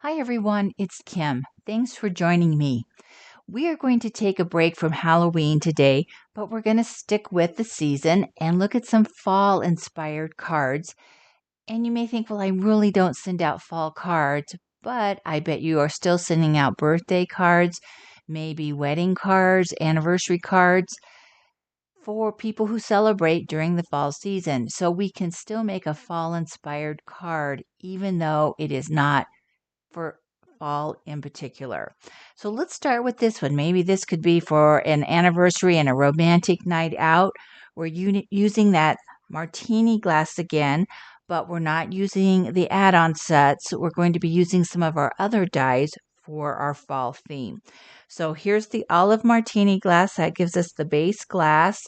Hi everyone, it's Kim. Thanks for joining me. We are going to take a break from Halloween today, but we're going to stick with the season and look at some fall inspired cards. And you may think, well, I really don't send out fall cards, but I bet you are still sending out birthday cards, maybe wedding cards, anniversary cards for people who celebrate during the fall season. So we can still make a fall inspired card, even though it is not for fall in particular. So let's start with this one. Maybe this could be for an anniversary and a romantic night out. We're using that martini glass again, but we're not using the add-on sets. We're going to be using some of our other dies for our fall theme. So here's the olive martini glass. That gives us the base glass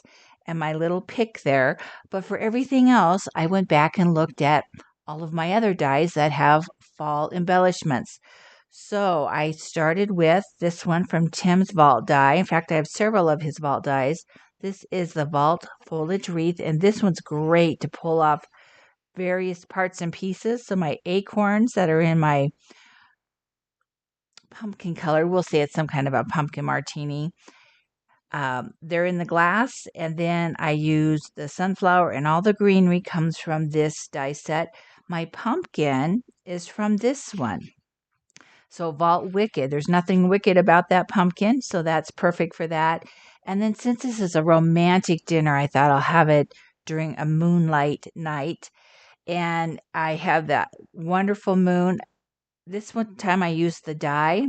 and my little pick there. But for everything else, I went back and looked at all of my other dies that have fall embellishments. So I started with this one from Tim's Vault die. In fact, I have several of his vault dies. This is the Vault Foliage Wreath, and this one's great to pull off various parts and pieces. So my acorns that are in my pumpkin color, we'll say it's some kind of a pumpkin martini. They're in the glass, and then I use the sunflower, and all the greenery comes from this die set. My pumpkin is from this one. So Vault Wicked, there's nothing wicked about that pumpkin, so that's perfect for that. And then since this is a romantic dinner, I thought I'll have it during a moonlight night. And I have that wonderful moon. This one time I used the die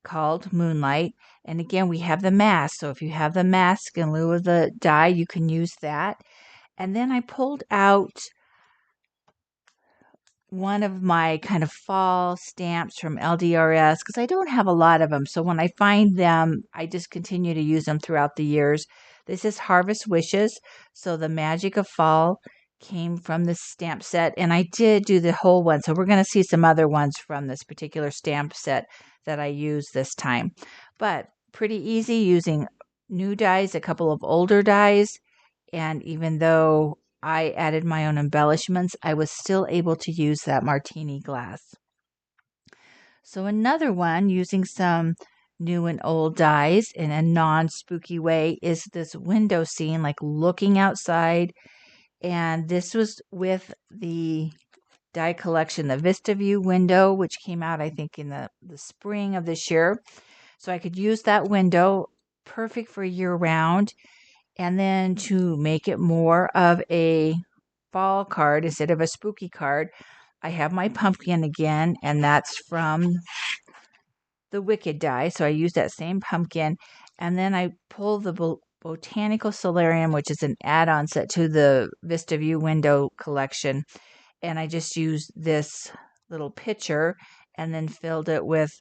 called Moonlight. And again, we have the mask. So if you have the mask in lieu of the die, you can use that. And then I pulled out one of my kind of fall stamps from LDRS because I don't have a lot of them. So when I find them, I just continue to use them throughout the years. This is Harvest Wishes. So the magic of fall came from this stamp set, and I did do the whole one. So we're going to see some other ones from this particular stamp set that I use this time. But pretty easy using new dies, a couple of older dies. And even though I added my own embellishments, I was still able to use that martini glass. So another one using some new and old dies in a non-spooky way is this window scene, like looking outside. And this was with the die collection, the Vista View window, which came out, I think, in the spring of this year. So I could use that window, perfect for year round. And then to make it more of a fall card instead of a spooky card, I have my pumpkin again, and that's from the Wicked die. So I use that same pumpkin, and then I pull the Botanical Solarium, which is an add-on set to the Vista View window collection, and I just used this little pitcher and then filled it with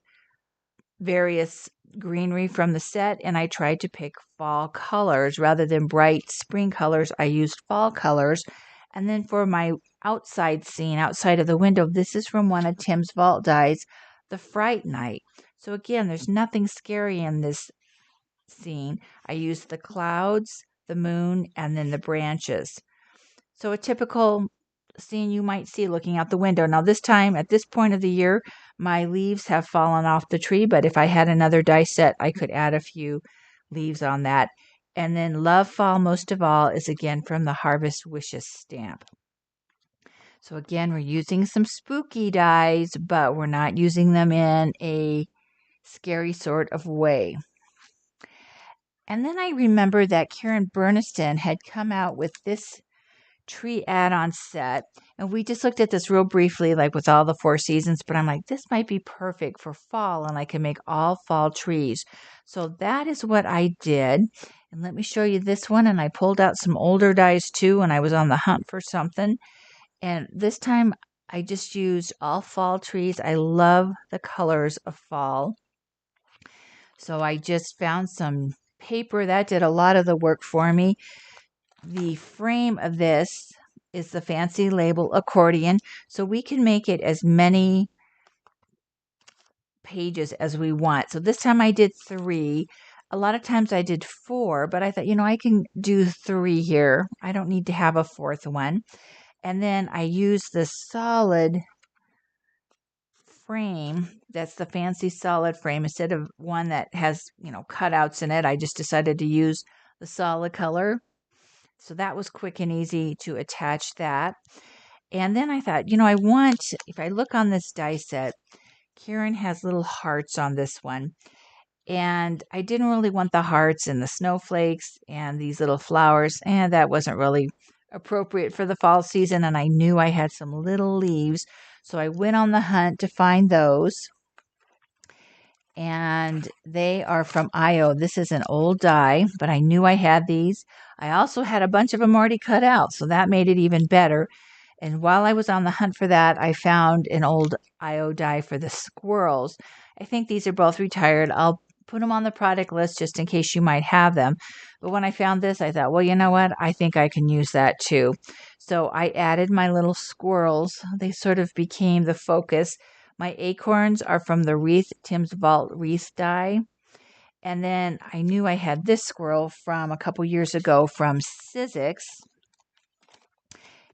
various greenery from the set, and I tried to pick fall colors rather than bright spring colors. I used fall colors. And then for my outside scene, outside of the window, this is from one of Tim's Vault dies, the Fright Night. So again, there's nothing scary in this scene. I used the clouds, the moon, and then the branches. So a typical scene you might see looking out the window. Now this time, at this point of the year, my leaves have fallen off the tree, but if I had another die set, I could add a few leaves on that. And then Love Fall most of all is again from the Harvest Wishes stamp. So again, we're using some spooky dies, but we're not using them in a scary sort of way. And then I remember that Karen Burniston had come out with this tree add-on set, and we just looked at this real briefly, like with all the 4 seasons, but I'm like, this might be perfect for fall, and I can make all fall trees. So that is what I did. And let me show you this one. And I pulled out some older dies too, and I was on the hunt for something. And this time I just used all fall trees. I love the colors of fall. So I just found some paper that did a lot of the work for me. The frame of this is the fancy label accordion, so we can make it as many pages as we want. So this time I did 3. A lot of times I did 4, but I thought, I can do 3 here. I don't need to have a 4th one. And then I used the solid frame, that's the fancy solid frame, instead of one that has, cutouts in it, I just decided to use the solid color. So that was quick and easy to attach that. And then I thought, if I look on this die set, Karen has little hearts on this one. And I didn't really want the hearts and the snowflakes and these little flowers. And that wasn't really appropriate for the fall season. And I knew I had some little leaves. So I went on the hunt to find those. And they are from IO. This is an old die, but I knew I had these. I also had a bunch of them already cut out, so that made it even better. And while I was on the hunt for that, I found an old IO die for the squirrels. I think these are both retired. I'll put them on the product list just in case you might have them. But when I found this, I thought, well, you know what? I think I can use that too. So I added my little squirrels. They sort of became the focus. My acorns are from the wreath, Tim's Vault wreath die. And then I knew I had this squirrel from a couple years ago from Sizzix.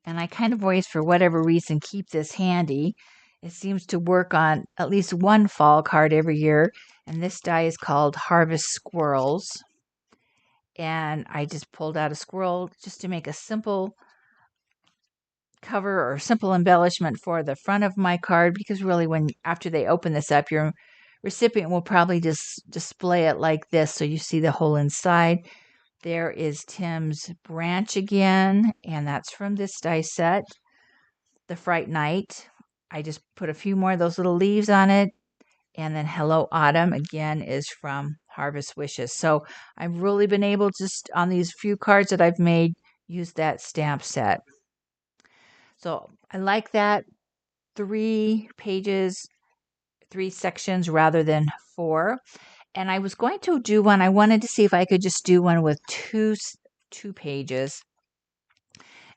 And I kind of always, for whatever reason, keep this handy. It seems to work on at least one fall card every year. And this die is called Harvest Squirrels. And I just pulled out a squirrel just to make a simple cover or simple embellishment for the front of my card, because really after they open this up, your recipient will probably just display it like this so you see the whole inside. There is Tim's branch again, and that's from this die set, the Fright Night. I just put a few more of those little leaves on it. And then Hello Autumn again is from Harvest Wishes. So I've really been able to, on these few cards that I've made, use that stamp set. So I like that 3 pages, 3 sections rather than 4. And I was going to do one. I wanted to see if I could just do one with two pages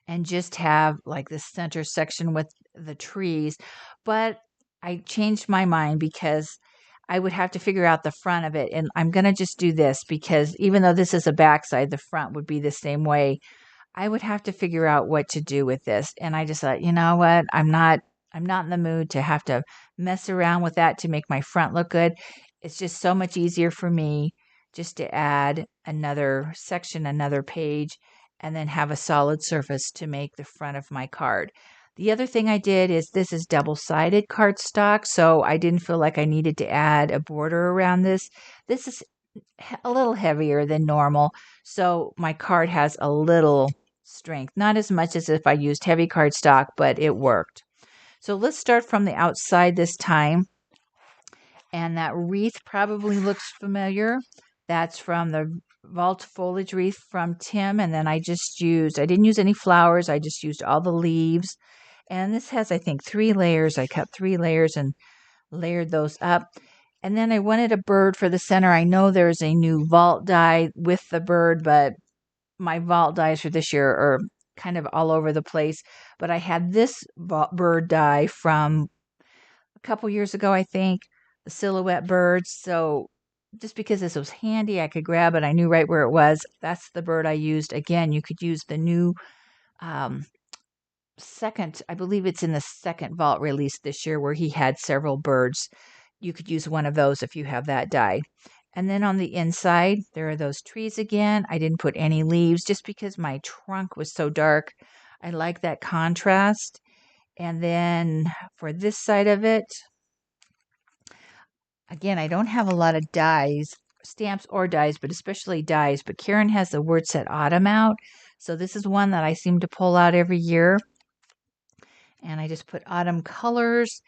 and just have like the center section with the trees. But I changed my mind because I would have to figure out the front of it. And I'm going to just do this because even though this is a backside, the front would be the same way. I would have to figure out what to do with this. And I just thought, you know what? I'm not in the mood to have to mess around with that to make my front look good. It's just so much easier for me just to add another section, another page, and then have a solid surface to make the front of my card. The other thing I did is this is double-sided cardstock, so I didn't feel like I needed to add a border around this. This is a little heavier than normal, so my card has a little strength. Not as much as if I used heavy cardstock, but it worked. So let's start from the outside this time. And that wreath probably looks familiar. That's from the Vault Foliage Wreath from Tim. And then I didn't use any flowers. I just used all the leaves. And this has, I think, 3 layers. I cut 3 layers and layered those up. And then I wanted a bird for the center. I know there's a new vault die with the bird, but my vault dies for this year are kind of all over the place. But I had this bird die from a couple years ago, I think, the silhouette birds. So just because this was handy, I could grab it. I knew right where it was. That's the bird I used. Again, you could use the new second, I believe it's in the second vault release this year where he had several birds. You could use one of those if you have that die. And then on the inside, there are those trees again. I didn't put any leaves just because my trunk was so dark. I like that contrast. And then for this side of it, again, I don't have a lot of dies, stamps or dies, but especially dies. But Karen has the word set autumn out. So this is one that I seem to pull out every year. And I just put autumn colors.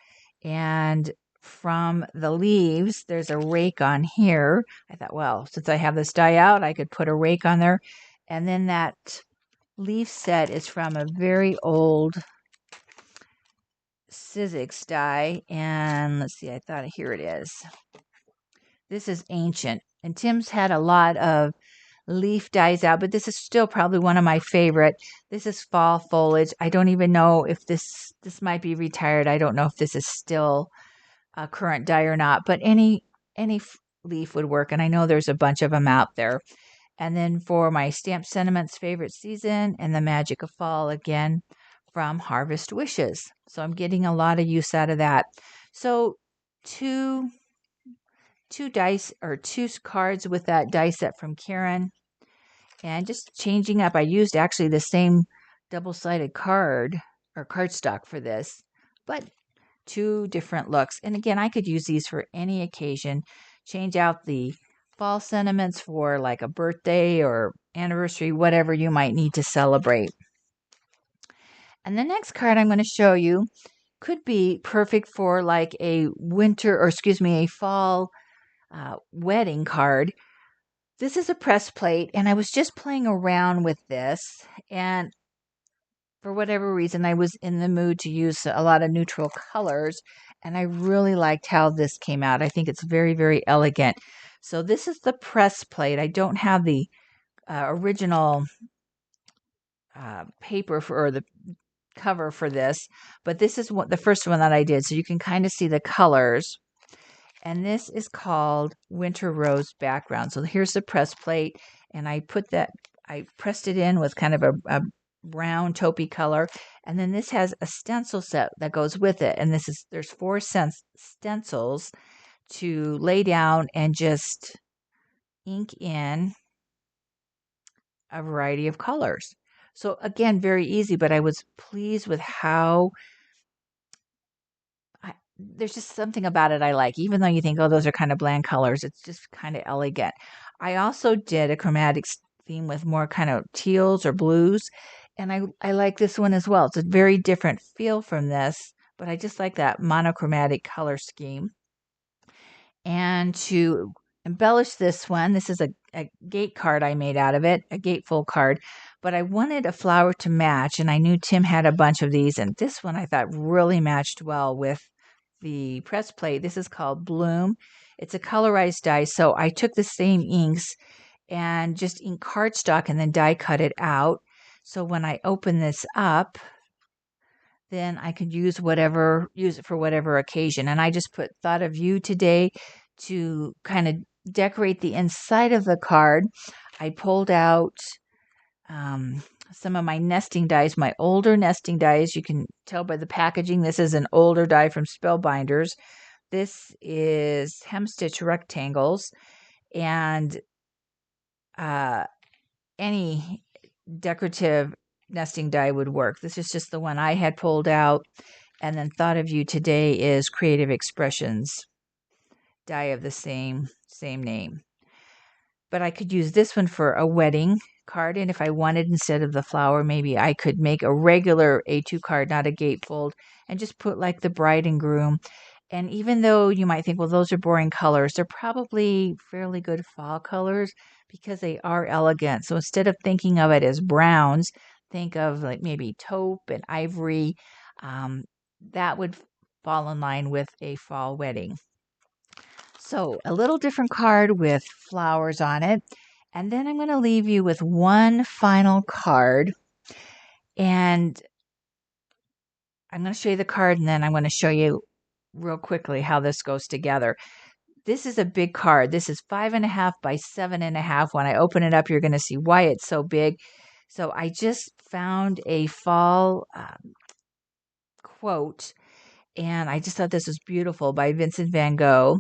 And from the leaves, there's a rake on here. I thought, well, since I have this die out, I could put a rake on there. And then that leaf set is from a very old Sizzix die. And let's see, here it is. This is ancient. And Tim's had a lot of leaf dies out, but this is still probably one of my favorite. This is fall foliage. I don't even know if this might be retired. I don't know if this is still a current die or not, but any leaf would work. And I know there's a bunch of them out there. And then for my Stamp Sentiments favorite season and the magic of fall, again, from Harvest Wishes. So I'm getting a lot of use out of that. So two dice or two cards with that die set from Karen, and just changing up. I used actually the same double-sided card or cardstock for this, but two different looks. And again, I could use these for any occasion. Change out the fall sentiments for like a birthday or anniversary, whatever you might need to celebrate. And the next card I'm going to show you could be perfect for like a winter, or excuse me, a fall wedding card. This is a press plate, and I was just playing around with this, and for whatever reason, I was in the mood to use a lot of neutral colors, and I really liked how this came out. I think it's very, very elegant. So this is the press plate. I don't have the original paper or the cover for this, but this is the first one that I did. So you can kind of see the colors. And this is called Winter Rose Background. So here's the press plate, and I pressed it in with kind of a brown taupey color. And then this has a stencil set that goes with it. And there's 4 stencils to lay down and just ink in a variety of colors. So again, very easy, but I was pleased with how there's just something about it I like, even though you think, oh, those are kind of bland colors. It's just kind of elegant. I also did a chromatic theme with more kind of teals or blues, and I like this one as well. It's a very different feel from this, but I just like that monochromatic color scheme. And to embellish this one, this is a gate card I made out of it, a gatefold card, but I wanted a flower to match, and I knew Tim had a bunch of these, and this one I thought really matched well with the press plate. This is called Bloom. It's a colorized die, so I took the same inks and just ink cardstock and then die cut it out. So when I open this up, then I could use it for whatever occasion. And I just put thought of you today to kind of decorate the inside of the card. I pulled out some of my nesting dies, my older nesting dies. You can tell by the packaging, this is an older die from Spellbinders. This is hemstitch rectangles, and any decorative nesting die would work. This is just the one I had pulled out. And then thought of you today is Creative Expressions die of the same name. But I could use this one for a wedding card, and if I wanted, instead of the flower, maybe I could make a regular A2 card, not a gatefold, and just put like the bride and groom. And even though you might think, well, those are boring colors, they're probably fairly good fall colors because they are elegant. So instead of thinking of it as browns, think of like maybe taupe and ivory. That would fall in line with a fall wedding. So a little different card with flowers on it. And then I'm going to leave you with one final card. And I'm going to show you the card, and then I'm going to show you real quickly how this goes together. This is a big card. This is 5.5 by 7.5. When I open it up, you're going to see why it's so big. So I just found a fall quote, and I just thought this was beautiful, by Vincent van Gogh.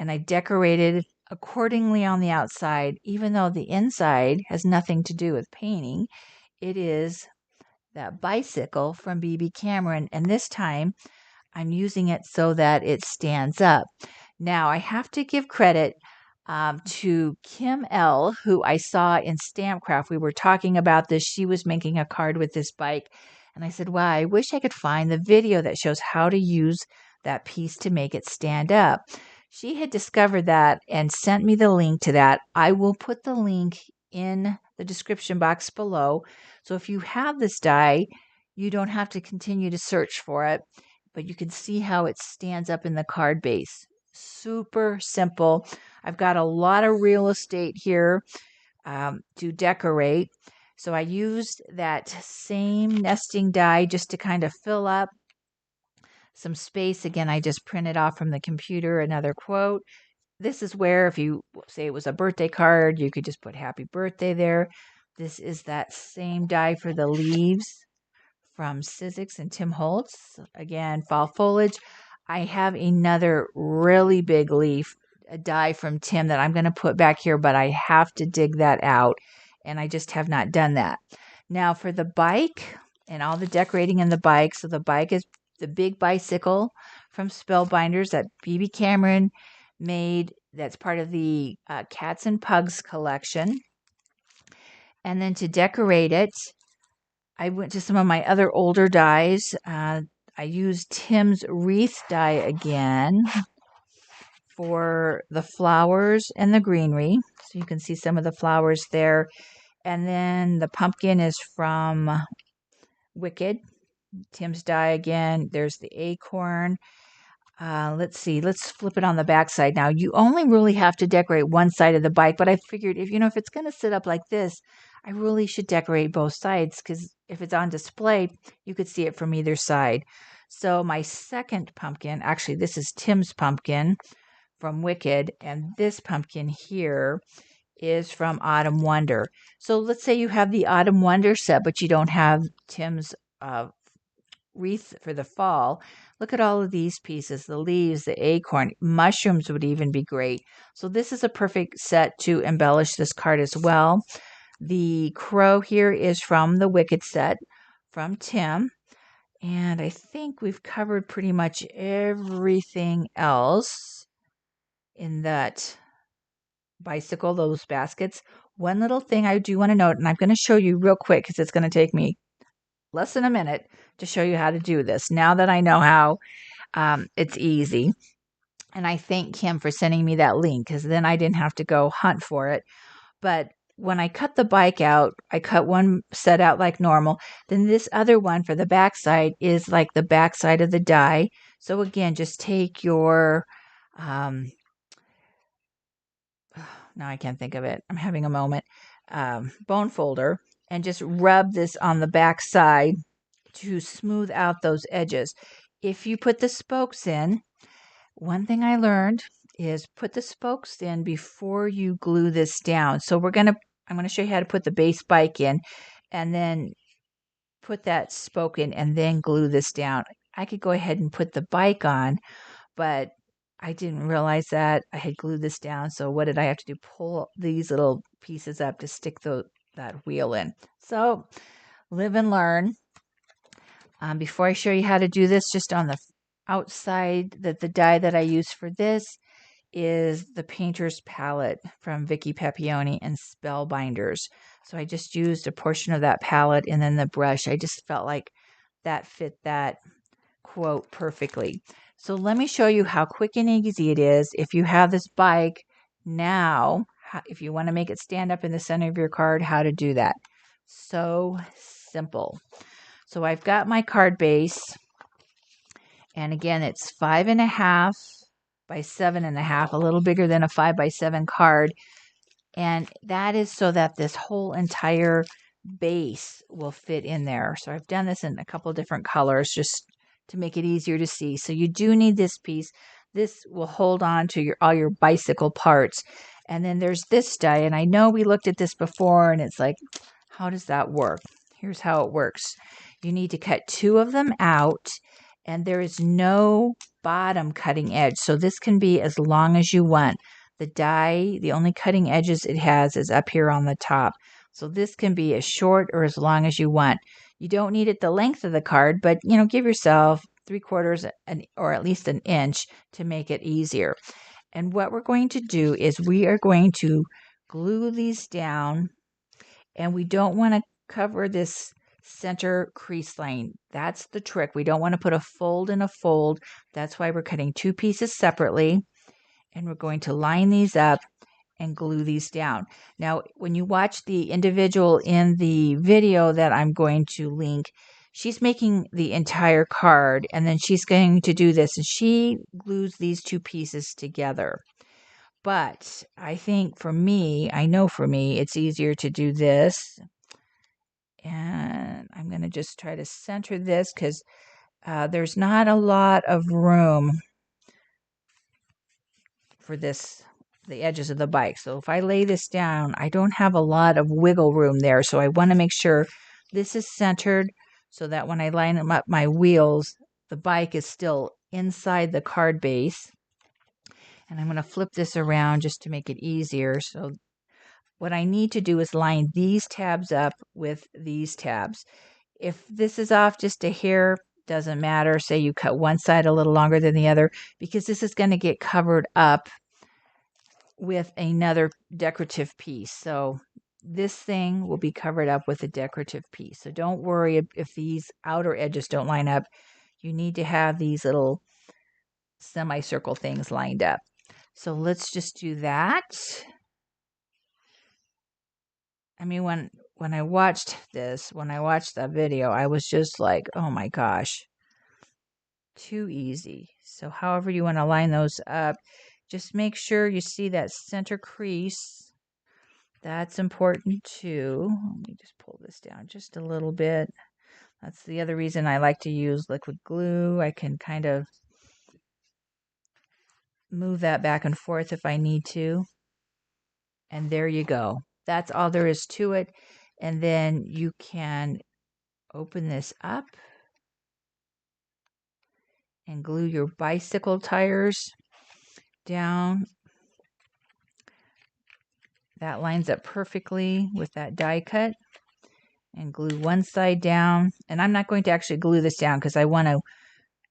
And I decorated accordingly on the outside, even though the inside has nothing to do with painting. It is that bicycle from B.B. Cameron, and this time I'm using it so that it stands up. Now, I have to give credit to Kim L., who I saw in Stampcraft. We were talking about this. She was making a card with this bike, and I said, wow, I wish I could find the video that shows how to use that piece to make it stand up. She had discovered that and sent me the link to that. I will put the link in the description box below. So if you have this die, you don't have to continue to search for it, but you can see how it stands up in the card base. Super simple. I've got a lot of real estate here to decorate. So I used that same nesting die just to kind of fill up some space. Again, I just printed off from the computer another quote. This is where, if you say it was a birthday card, you could just put happy birthday there. This is that same die for the leaves from Sizzix and Tim Holtz. Again, fall foliage. I have another really big leaf, a die from Tim that I'm going to put back here, but I have to dig that out, and I just have not done that. Now for the bike and all the decorating in the bike. So the bike is the big bicycle from Spellbinders that BB Cameron made. That's part of the Cats and Pugs collection. And then to decorate it, I went to some of my other older dies. I used Tim's wreath die again for the flowers and the greenery. So you can see some of the flowers there. And then the pumpkin is from Wicked. Tim's die again. There's the acorn. Let's see. Let's flip it on the back side now. You only really have to decorate one side of the bike, but I figured if it's going to sit up like this, I really should decorate both sides because if it's on display, you could see it from either side. So my second pumpkin, actually, this is Tim's pumpkin from Wicked, and this pumpkin here is from Autumn Wonder. So let's say you have the Autumn Wonder set, but you don't have Tim's wreath for the fall. Look at all of these pieces, the leaves, the acorn, mushrooms would even be great. So this is a perfect set to embellish this card as well. The crow here is from the Wicked set from Tim. And I think we've covered pretty much everything else in that bicycle, those baskets. One little thing I do want to note, and I'm going to show you real quick because it's going to take me less than a minute to show you how to do this. Now that I know how, it's easy. And I thank Kim for sending me that link because then I didn't have to go hunt for it. But when I cut the bike out, I cut one set out like normal. Then this other one for the backside is like the backside of the die. So again, just take your, now I can't think of it. I'm having a moment. Bone folder and just rub this on the back side to smooth out those edges. If you put the spokes in, one thing I learned is put the spokes in before you glue this down. So I'm going to show you how to put the base bike in and then put that spoke in and then glue this down. I could go ahead and put the bike on, but I didn't realize that I had glued this down. So what did I have to do? Pull these little pieces up to stick that wheel in. So live and learn. Before I show you how to do this, just on the outside, the die that I use for this is the Painter's Palette from Vicky Papioni and Spellbinders. So I just used a portion of that palette and then the brush. I just felt like that fit that quote perfectly. So let me show you how quick and easy it is if you have this bike now, if you want to make it stand up in the center of your card, how to do that. So simple. So I've got my card base, and again, it's 5.5 by 7.5, a little bigger than a 5x7 card. And that is so that this whole entire base will fit in there. So I've done this in a couple of different colors just to make it easier to see. So you do need this piece. This will hold on to all your bicycle parts. And then there's this die, and I know we looked at this before, and it's like, how does that work? Here's how it works. You need to cut 2 of them out, and there is no bottom cutting edge. So this can be as long as you want. The die, the only cutting edges it has is up here on the top. So this can be as short or as long as you want. You don't need it the length of the card, but give yourself 3/4 or at least an inch to make it easier. And what we're going to do is we are going to glue these down, and we don't want to cover this center crease line. That's the trick. We don't want to put a fold in a fold. That's why we're cutting 2 pieces separately, and we're going to line these up and glue these down. Now, when you watch the individual in the video that I'm going to link, she's making the entire card, and then she's going to do this, and she glues these 2 pieces together. But I think for me, it's easier to do this. And I'm going to just try to center this because there's not a lot of room for the edges of the bike. So if I lay this down, I don't have a lot of wiggle room there. So I want to make sure this is centered so that when I line them up my wheels, the bike is still inside the card base. And I'm going to flip this around just to make it easier. So what I need to do is line these tabs up with these tabs. If this is off just a hair, doesn't matter. Say you cut one side a little longer than the other, because this is going to get covered up with another decorative piece. So this thing will be covered up with a decorative piece. So don't worry if these outer edges don't line up. You need to have these little semicircle things lined up. So let's just do that. I mean, when I watched the video, I was just like, oh my gosh, too easy. So however you want to line those up, just make sure you see that center crease. That's important too. Let me just pull this down just a little bit. That's the other reason I like to use liquid glue. I can kind of move that back and forth if I need to. And there you go. That's all there is to it. And then you can open this up and glue your bicycle tires down. That lines up perfectly with that die cut. And glue one side down. And I'm not going to actually glue this down because I want to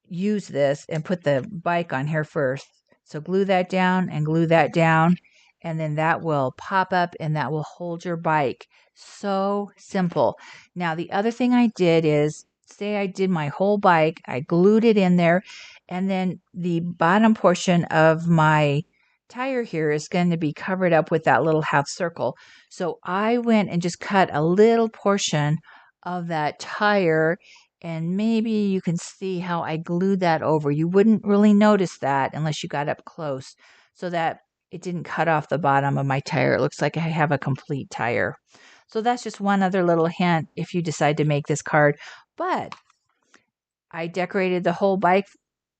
use this and put the bike on here first. So glue that down and glue that down, and then that will pop up and that will hold your bike. So simple. Now, the other thing I did is, say I did my whole bike, I glued it in there, and then the bottom portion of my tire here is going to be covered up with that little half circle. So I went and just cut a little portion of that tire, and maybe you can see how I glued that over. You wouldn't really notice that unless you got up close, so that it didn't cut off the bottom of my tire. It looks like I have a complete tire. So that's just one other little hint if you decide to make this card. But I decorated the whole bike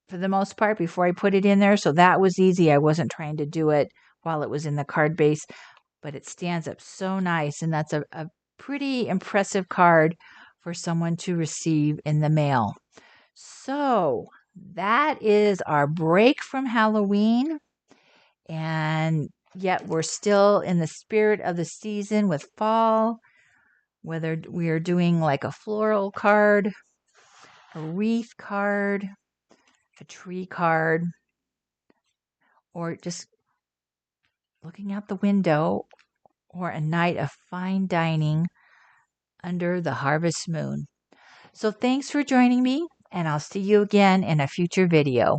for the most part before I put it in there, so that was easy. I wasn't trying to do it while it was in the card base, but it stands up so nice, and that's a pretty impressive card for someone to receive in the mail. So that is our break from Halloween, and yet we're still in the spirit of the season with fall, whether we are doing like a floral card, a wreath card, a tree card, or just looking out the window, or a night of fine dining under the harvest moon. So thanks for joining me, and I'll see you again in a future video.